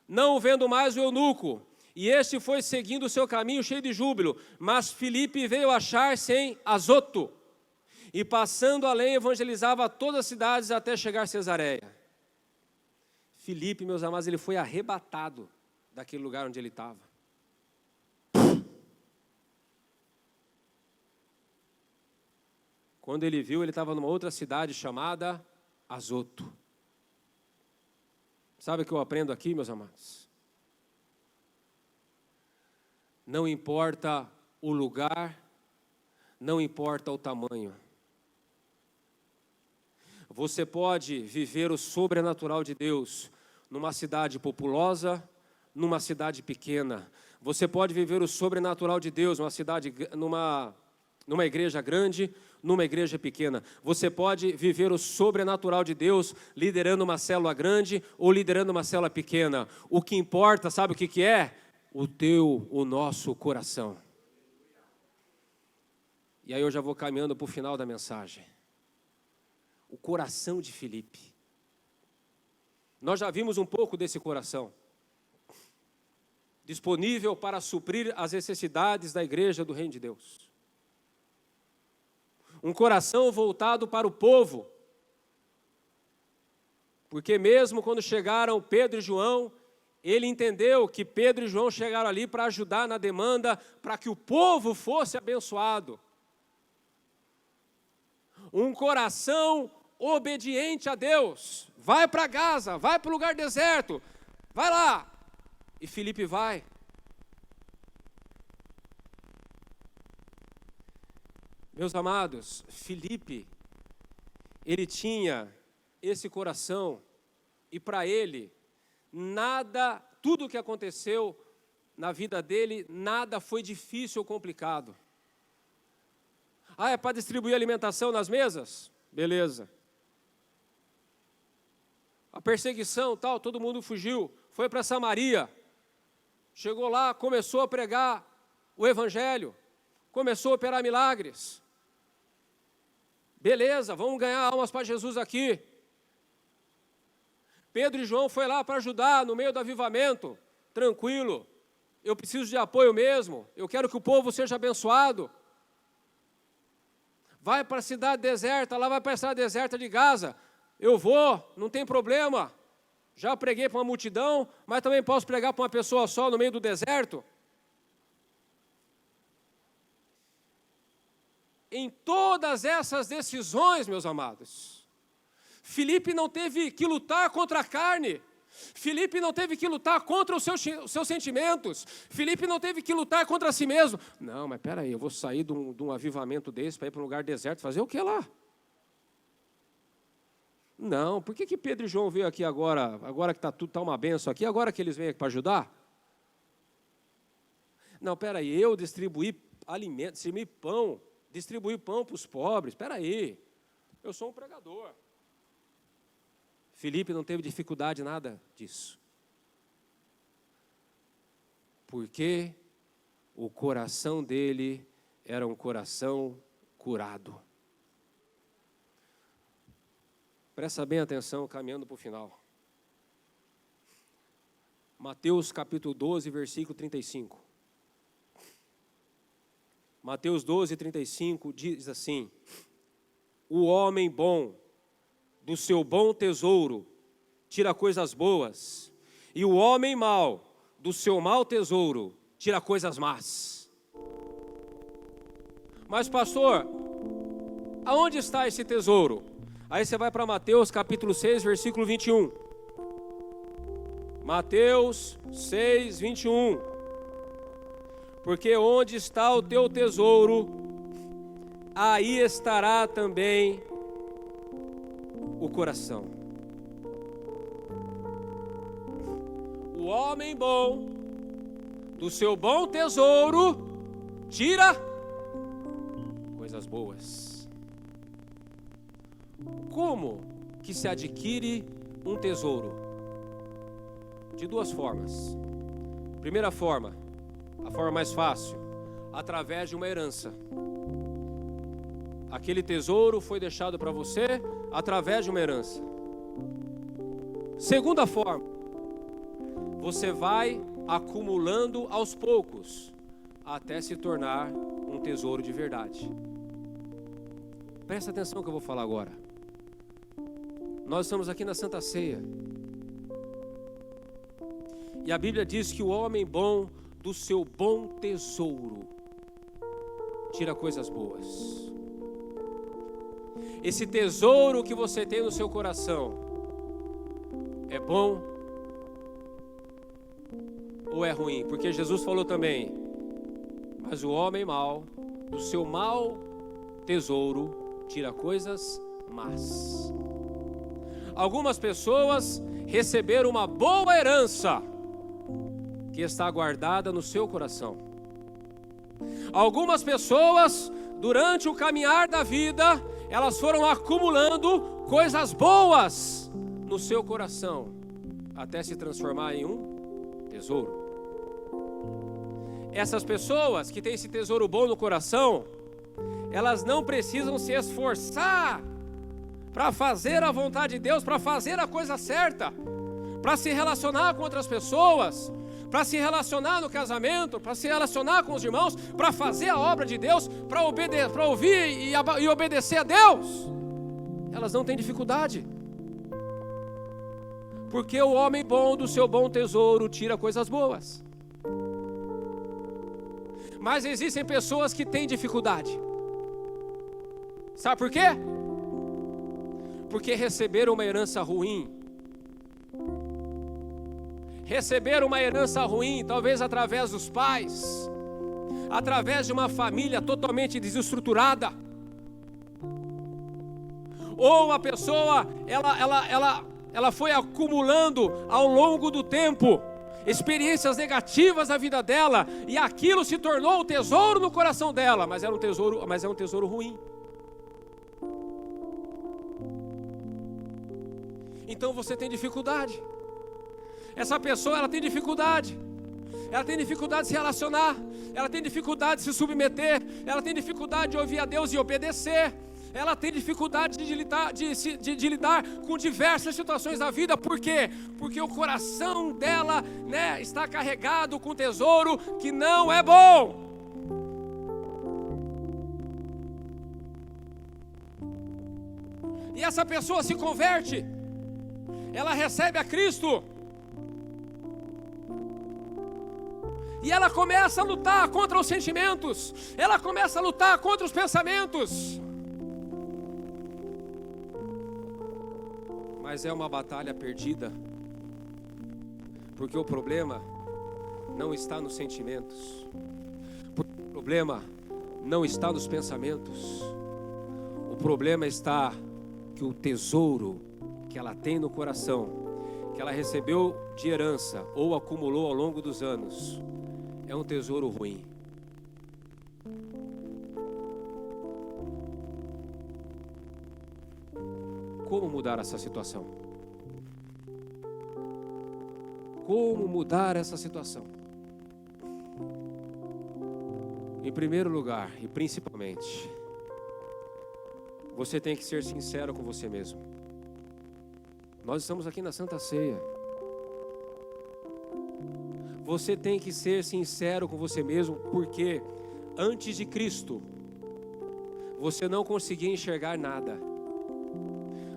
não vendo mais o eunuco, e este foi seguindo o seu caminho cheio de júbilo, mas Filipe veio achar-se em Azoto, e passando além evangelizava todas as cidades até chegar a Cesareia. Filipe, meus amados, ele foi arrebatado daquele lugar onde ele estava. Quando ele viu, ele estava numa outra cidade chamada Azoto. Sabe o que eu aprendo aqui, meus amados? Não importa o lugar, não importa o tamanho. Você pode viver o sobrenatural de Deus numa cidade populosa, numa cidade pequena. Você pode viver o sobrenatural de Deus numa igreja grande, numa igreja pequena. Você pode viver o sobrenatural de Deus liderando uma célula grande ou liderando uma célula pequena. O que importa, sabe o que é? O nosso coração. E aí eu já vou caminhando para o final da mensagem. O coração de Filipe. Nós já vimos um pouco desse coração, disponível para suprir as necessidades da igreja do Reino de Deus. Um coração voltado para o povo, porque mesmo quando chegaram Pedro e João, ele entendeu que Pedro e João chegaram ali para ajudar na demanda, para que o povo fosse abençoado. Um coração obediente a Deus. Vai para Gaza, vai para o lugar deserto, vai lá. E Filipe vai. Meus amados, Filipe, ele tinha esse coração, e para ele, nada, tudo o que aconteceu na vida dele, nada foi difícil ou complicado. É para distribuir alimentação nas mesas? Beleza. A perseguição, tal, todo mundo fugiu, foi para Samaria, chegou lá, começou a pregar o evangelho, começou a operar milagres. Beleza, vamos ganhar almas para Jesus aqui. Pedro e João foi lá para ajudar no meio do avivamento, tranquilo, eu preciso de apoio mesmo, eu quero que o povo seja abençoado. Vai para a cidade deserta, lá vai para a cidade deserta de Gaza, eu vou, não tem problema, já preguei para uma multidão, mas também posso pregar para uma pessoa só no meio do deserto. Em todas essas decisões, meus amados, Filipe não teve que lutar contra a carne, Filipe não teve que lutar contra os seus sentimentos, Filipe não teve que lutar contra si mesmo. Não, mas peraí, eu vou sair de um avivamento desse para ir para um lugar deserto, fazer o que lá? Não, por que Pedro e João veio aqui agora que está uma benção aqui, agora que eles vêm aqui para ajudar? Não, peraí, eu distribuir alimento, distribuir pão para os pobres, peraí, eu sou um pregador. Filipe não teve dificuldade nada disso. Porque o coração dele era um coração curado. Presta bem atenção, caminhando para o final. Mateus capítulo 12, versículo 35. Mateus 12, 35 diz assim: o homem bom, do seu bom tesouro, tira coisas boas, e o homem mau, do seu mau tesouro, tira coisas más. Mas pastor, aonde está esse tesouro? Aí você vai para Mateus capítulo 6, versículo 21. Mateus 6, 21. Porque onde está o teu tesouro, aí estará também o coração. O homem bom, do seu bom tesouro, tira coisas boas. Como que se adquire um tesouro? De duas formas. Primeira forma, a forma mais fácil, através de uma herança. Aquele tesouro foi deixado para você através de uma herança. Segunda forma, você vai acumulando aos poucos, até se tornar um tesouro de verdade. Presta atenção no que eu vou falar agora. Nós estamos aqui na Santa Ceia. E a Bíblia diz que o homem bom, do seu bom tesouro, tira coisas boas. Esse tesouro que você tem no seu coração é bom ou é ruim? Porque Jesus falou também: mas o homem mau, do seu mau tesouro, tira coisas más. Algumas pessoas receberam uma boa herança que está guardada no seu coração. Algumas pessoas, durante o caminhar da vida, elas foram acumulando coisas boas no seu coração, até se transformar em um tesouro. Essas pessoas que têm esse tesouro bom no coração, elas não precisam se esforçar para fazer a vontade de Deus, para fazer a coisa certa, para se relacionar com outras pessoas, para se relacionar no casamento, para se relacionar com os irmãos, para fazer a obra de Deus, para ouvir e obedecer a Deus. Elas não têm dificuldade, porque o homem bom do seu bom tesouro tira coisas boas. Mas existem pessoas que têm dificuldade. Sabe por quê? Porque receberam uma herança ruim. Receberam uma herança ruim, talvez através dos pais, através de uma família totalmente desestruturada. ou a pessoa, ela foi acumulando ao longo do tempo experiências negativas na vida dela, e aquilo se tornou um tesouro no coração dela, mas é um tesouro ruim. Então você tem dificuldade. Essa pessoa, ela tem dificuldade de se relacionar, ela tem dificuldade de se submeter, ela tem dificuldade de ouvir a Deus e obedecer, ela tem dificuldade de lidar com diversas situações da vida. Por quê? Porque o coração dela, está carregado com tesouro que não é bom. E essa pessoa se converte, ela recebe a Cristo, e ela começa a lutar contra os sentimentos, ela começa a lutar contra os pensamentos. Mas é uma batalha perdida, porque o problema não está nos sentimentos, porque o problema não está nos pensamentos, o problema está que o tesouro que ela tem no coração, que ela recebeu de herança ou acumulou ao longo dos anos, é um tesouro ruim. Como mudar essa situação? Como mudar essa situação? Em primeiro lugar, e principalmente, você tem que ser sincero com você mesmo. Nós estamos aqui na Santa Ceia. Você tem que ser sincero com você mesmo, porque antes de Cristo, você não conseguia enxergar nada.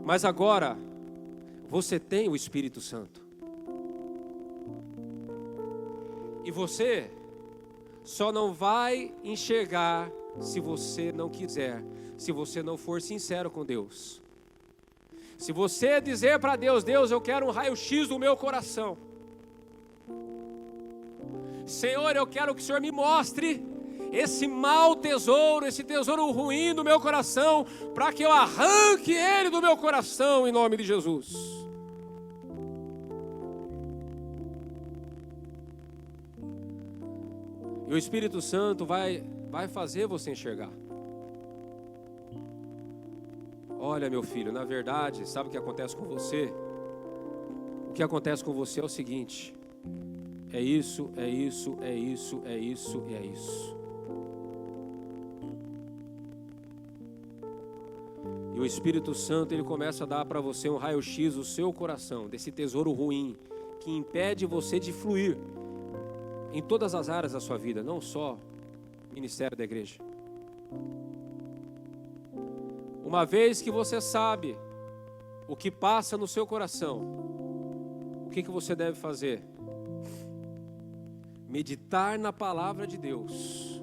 Mas agora, você tem o Espírito Santo. E você só não vai enxergar se você não quiser, se você não for sincero com Deus. Se você dizer para Deus: Deus, eu quero um raio-x do meu coração. Senhor, eu quero que o Senhor me mostre esse mau tesouro, esse tesouro ruim do meu coração, para que eu arranque ele do meu coração, em nome de Jesus. E o Espírito Santo vai fazer você enxergar. Olha, meu filho, na verdade, sabe o que acontece com você? O que acontece com você é o seguinte: é isso, é isso, é isso, é isso e é isso. E o Espírito Santo, ele começa a dar para você um raio-x do seu coração, desse tesouro ruim, que impede você de fluir em todas as áreas da sua vida, não só o ministério da igreja. Uma vez que você sabe o que passa no seu coração, o que você deve fazer? Meditar na palavra de Deus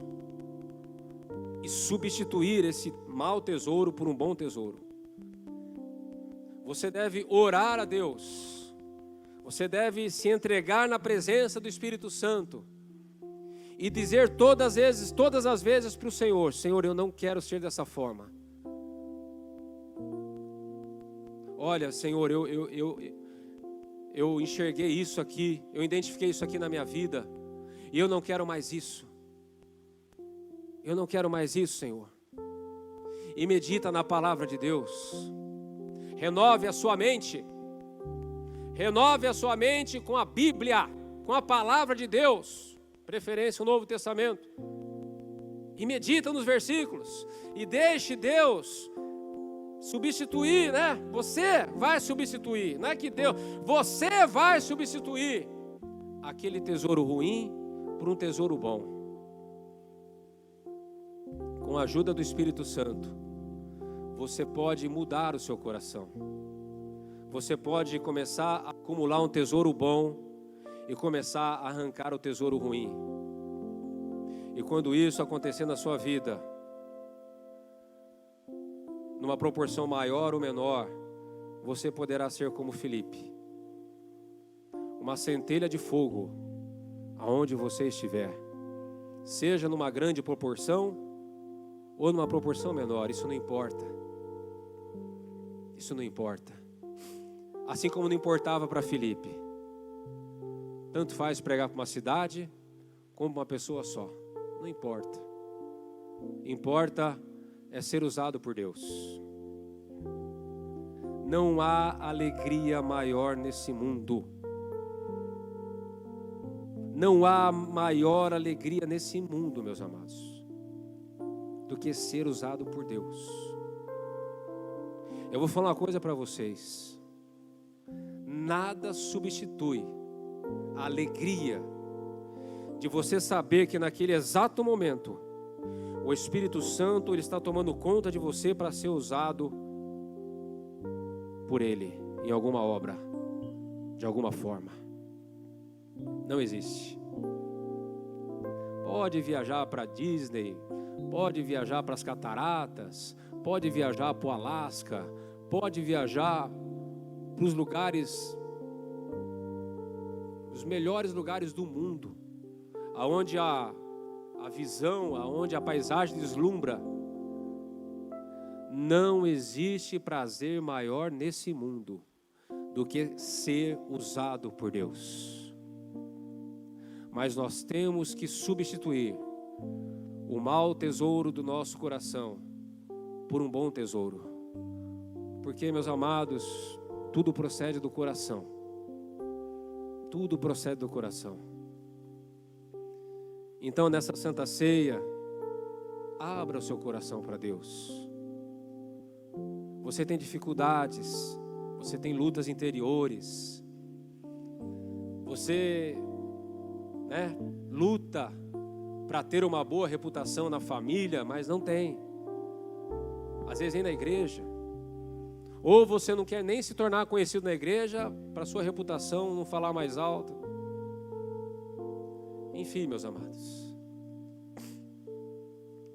e substituir esse mau tesouro por um bom tesouro. Você deve orar a Deus, você deve se entregar na presença do Espírito Santo e dizer todas as vezes para o Senhor: Senhor, eu não quero ser dessa forma. Olha, Senhor, eu enxerguei isso aqui, eu identifiquei isso aqui na minha vida, e eu não quero mais isso. Eu não quero mais isso, Senhor. E medita na palavra de Deus. Renove a sua mente. Renove a sua mente com a Bíblia, com a palavra de Deus. Preferência o Novo Testamento. E medita nos versículos. E deixe Deus substituir, Você vai substituir. Não é que Deus, você vai substituir aquele tesouro ruim por um tesouro bom. Com a ajuda do Espírito Santo, você pode mudar o seu coração. Você pode começar a acumular um tesouro bom e começar a arrancar o tesouro ruim. E quando isso acontecer na sua vida, numa proporção maior ou menor, você poderá ser como Filipe, uma centelha de fogo aonde você estiver, seja numa grande proporção ou numa proporção menor, isso não importa. isso não importa. Assim como não importava para Filipe. Tanto faz pregar para uma cidade, como uma pessoa só. Não importa. Importa é ser usado por Deus. Não há alegria maior nesse mundo. Não há maior alegria nesse mundo, meus amados, do que ser usado por Deus. Eu vou falar uma coisa para vocês. Nada substitui a alegria de você saber que naquele exato momento o Espírito Santo ele está tomando conta de você para ser usado por Ele em alguma obra, de alguma forma. Não existe. Pode viajar para Disney, pode viajar para as cataratas, pode viajar para o Alasca, pode viajar para os lugares, os melhores lugares do mundo, aonde a visão, aonde a paisagem deslumbra. Não existe prazer maior nesse mundo do que ser usado por Deus. Mas nós temos que substituir o mau tesouro do nosso coração por um bom tesouro. Porque, meus amados, tudo procede do coração. Tudo procede do coração. Então, nessa Santa Ceia, abra o seu coração para Deus. Você tem dificuldades, você tem lutas interiores, você luta para ter uma boa reputação na família, mas não tem. Às vezes vem na igreja, ou você não quer nem se tornar conhecido na igreja, para sua reputação não falar mais alto. Enfim, meus amados,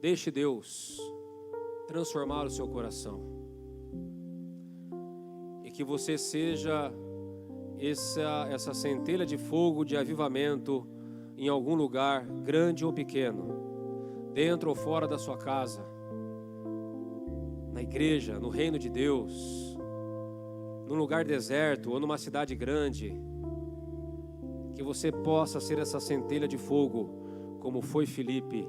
deixe Deus transformar o seu coração. E que você seja essa centelha de fogo de avivamento em algum lugar, grande ou pequeno, dentro ou fora da sua casa, na igreja, no reino de Deus, num lugar deserto ou numa cidade grande. Que você possa ser essa centelha de fogo, como foi Filipe,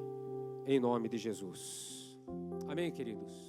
em nome de Jesus. Amém, queridos?